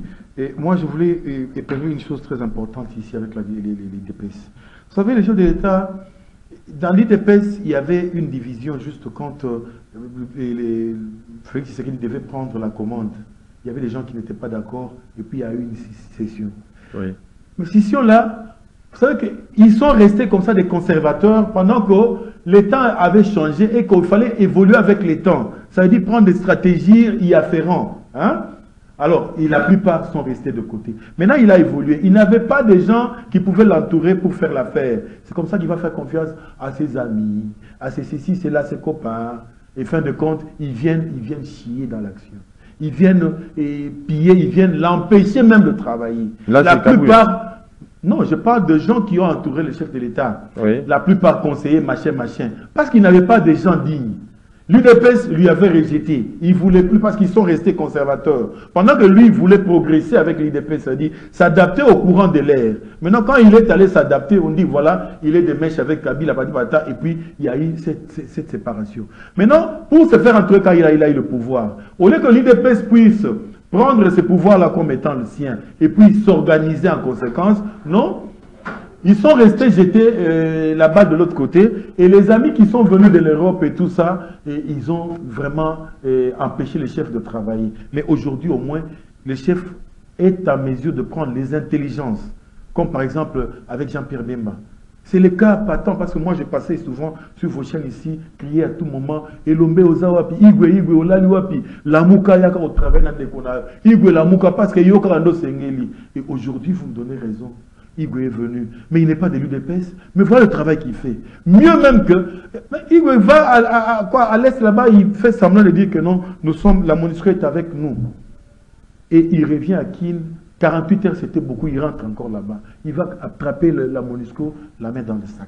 moi je voulais épeler une chose très importante ici avec l'IDPS. Vous savez, les chefs de l'État, dans l'IDPS, il y avait une division juste quand Félix Tshisekedi devait prendre la commande. Il y avait des gens qui n'étaient pas d'accord et puis il y a eu une scission. Oui. Mais scission-là, vous savez qu'ils sont restés comme ça des conservateurs pendant que les temps avaient changé et qu'il fallait évoluer avec les temps. Ça veut dire prendre des stratégies y afférentes. Hein? Alors, la plupart sont restés de côté. Maintenant, il a évolué. Il n'avait pas de gens qui pouvaient l'entourer pour faire l'affaire. C'est comme ça qu'il va faire confiance à ses amis, à ses ceci, c'est là, ses copains. Et fin de compte, ils viennent chier dans l'action. Ils viennent piller, ils viennent l'empêcher même de travailler. Là, la plupart... Non, je parle de gens qui ont entouré le chef de l'État. Oui. La plupart conseillers, machin. Parce qu'ils n'avaient pas des gens dignes. L'UDPS lui avait rejeté. Il ne voulait plus parce qu'ils sont restés conservateurs. Pendant que lui, il voulait progresser avec l'UDPS, c'est-à-dire s'adapter au courant de l'air. Maintenant, quand il est allé s'adapter, on dit voilà, il est de mèche avec Kabila, et puis il y a eu cette séparation. Maintenant, pour se faire entrer quand il a eu le pouvoir, au lieu que l'UDPS puisse prendre ce pouvoir-là comme étant le sien et puis s'organiser en conséquence, non. Ils sont restés jetés là-bas de l'autre côté. Et les amis qui sont venus de l'Europe et tout ça, ils ont vraiment empêché les chefs de travailler. Mais aujourd'hui, au moins, le chef est en mesure de prendre les intelligences. Comme par exemple avec Jean-Pierre Bemba. C'est le cas patent parce que moi, je passais souvent sur vos chaînes ici, crier à tout moment, Elombe Ozawapi, Igwe, Olaliwapi, Lamuka Yaka au travail dans les Kona, Igwe Lamuka parce que Yokarando Sengeli. Et aujourd'hui, vous me donnez raison. Igwe est venu, mais il n'est pas de l'UDPS. Mais voilà le travail qu'il fait. Mieux même que... Igwe va à l'Est là-bas, il fait semblant de dire que non, la MONUSCO est avec nous. Et il revient à Kin. 48 heures, c'était beaucoup, il rentre encore là-bas. Il va attraper la MONUSCO, la mettre dans le sac.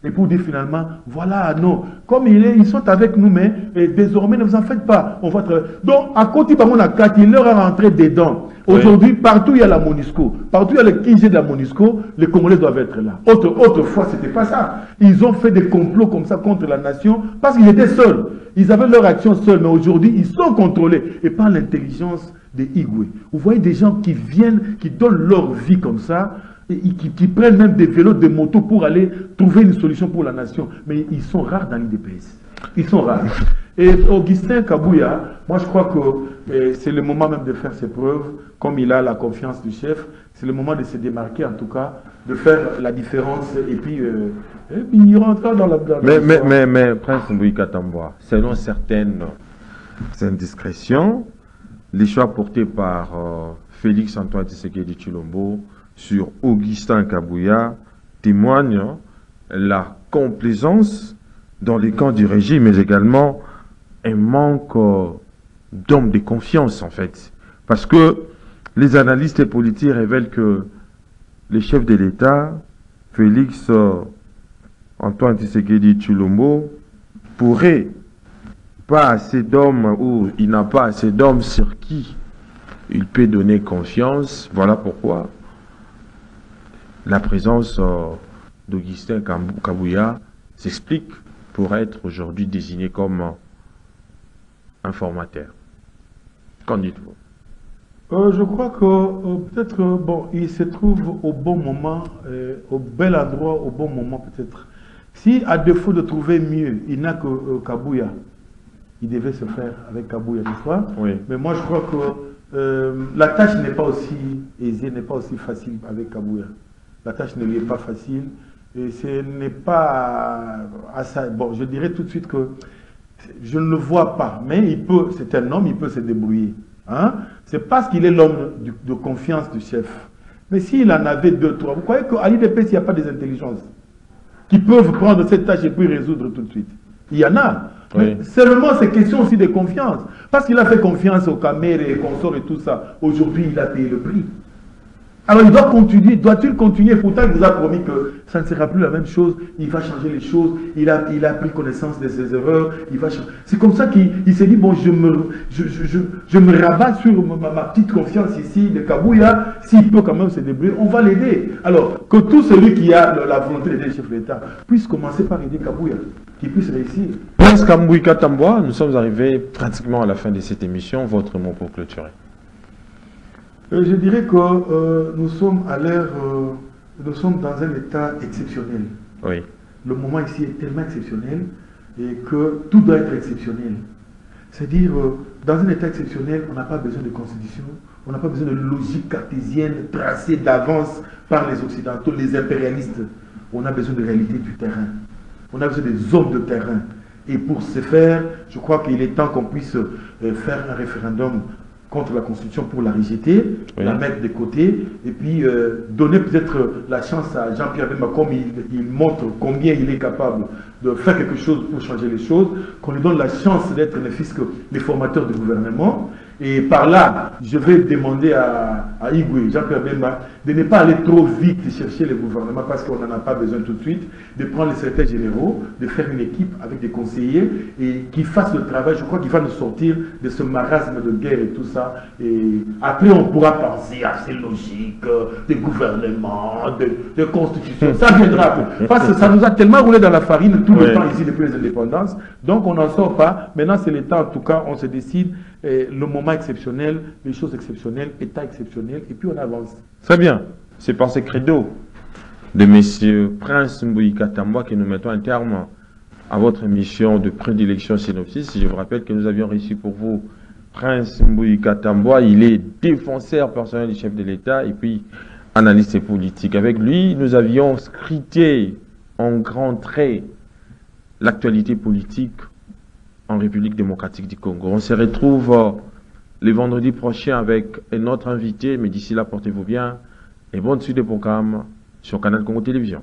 Et pour dire finalement, voilà, non, comme ils sont avec nous, mais désormais, ne vous en faites pas. On va donc, à côté de la carte, il leur a rentré dedans. Aujourd'hui, partout il y a la MONUSCO, partout il y a le QG de la MONUSCO, les Congolais doivent être là. Autrefois, ce n'était pas ça. Ils ont fait des complots comme ça contre la nation parce qu'ils étaient seuls. Ils avaient leur action seuls, mais aujourd'hui, ils sont contrôlés. Et par l'intelligence de Igwe. Vous voyez des gens qui viennent, qui donnent leur vie comme ça, et qui prennent même des vélos, des motos pour aller trouver une solution pour la nation. Mais ils sont rares dans l'IDPS. Ils sont rares. Et Augustin Kabouya, moi je crois que c'est le moment même de faire ses preuves, comme il a la confiance du chef, c'est le moment de se démarquer en tout cas, de faire la différence et puis il rentrera dans la... Mais Prince Mbouika Tamboa, selon certaines indiscrétions, les choix portés par Félix Antoine Tshisekedi Tshilombo sur Augustin Kabouya témoignent la complaisance dans les camps du régime, mais également un manque d'hommes de confiance en fait. Parce que les analystes politiques révèlent que le chef de l'État, Félix Antoine Tshisekedi Tshilombo, pourrait pas assez d'hommes ou il n'a pas assez d'hommes sur qui il peut donner confiance. Voilà pourquoi la présence d'Augustin Kabouya s'explique pour être aujourd'hui désigné comme informateur. Qu'en dites-vous? Je crois que peut-être bon, il se trouve au bon moment, au bel endroit, au bon moment peut-être. Si à défaut de trouver mieux, il n'a que Kabouya, il devait se faire avec Kabouya, n'est-ce pas? Oui. Mais moi je crois que la tâche n'est pas aussi aisée, n'est pas aussi facile avec Kabouya. La tâche ne lui est pas facile et ce n'est pas à ça. Bon, je dirais tout de suite que je ne le vois pas, mais il peut, c'est un homme, il peut se débrouiller. Hein? C'est parce qu'il est l'homme de confiance du chef. Mais s'il en avait deux, trois, vous croyez qu'à l'IDPS, il n'y a pas des intelligences qui peuvent prendre cette tâche et puis résoudre tout de suite? Il y en a. Oui. Mais seulement c'est question aussi de confiance. Parce qu'il a fait confiance aux caméras et consorts et tout ça. Aujourd'hui, il a payé le prix. Alors il doit continuer, doit-il continuer? Pourtant il vous a promis que ça ne sera plus la même chose, il va changer les choses, il a pris connaissance de ses erreurs, il va changer. C'est comme ça qu'il s'est dit, bon, je me rabats sur ma petite confiance ici de Kabouya, s'il peut quand même se débrouiller, on va l'aider. Alors que tout celui qui a la volonté d'aider le chef de l'État puisse commencer par aider Kabouya, qu'il puisse réussir. Prince Mbouika Tamboa, nous sommes arrivés pratiquement à la fin de cette émission, votre mot pour clôturer. Je dirais que nous sommes à l'ère, nous sommes dans un état exceptionnel. Oui. Le moment ici est tellement exceptionnel et que tout doit être exceptionnel. C'est-à-dire, dans un état exceptionnel, on n'a pas besoin de constitution, on n'a pas besoin de logique cartésienne tracée d'avance par les Occidentaux, les impérialistes. On a besoin de réalité du terrain. On a besoin des hommes de terrain. Et pour ce faire, je crois qu'il est temps qu'on puisse faire un référendum contre la Constitution pour la rejeter, oui, la mettre de côté, et puis donner peut-être la chance à Jean-Pierre Bemba, comme il montre combien il est capable de faire quelque chose pour changer les choses, qu'on lui donne la chance d'être ne fût-ce que les formateurs du gouvernement, Et par là, je vais demander à Igwe, Jean-Pierre Bemba, de ne pas aller trop vite chercher le gouvernement parce qu'on n'en a pas besoin tout de suite, de prendre les secrétaires généraux, de faire une équipe avec des conseillers et qui fassent le travail. Je crois qu'il va nous sortir de ce marasme de guerre et tout ça. Et après, on pourra penser à ces logiques de gouvernement, de constitution. Ça viendra après. Parce que ça nous a tellement roulé dans la farine tout le temps ici depuis les indépendances. Donc, on n'en sort pas. Maintenant, c'est le temps, en tout cas, on se décide. Le moment exceptionnel, les choses exceptionnelles, état exceptionnel, et puis on avance. Très bien. C'est par ces credos de M. Prince Mbuyi Katambwa que nous mettons un terme à votre mission de prédilection Synopsis. Je vous rappelle que nous avions réussi pour vous Prince Mbuyi Katambwa. Il est défenseur personnel du chef de l'État et puis analyste politique. Avec lui, nous avions scruté en grand trait l'actualité politique en République démocratique du Congo. On se retrouve le vendredi prochain avec un autre invité, mais d'ici là, portez-vous bien et bonne suite des programmes sur Canal Congo Télévision.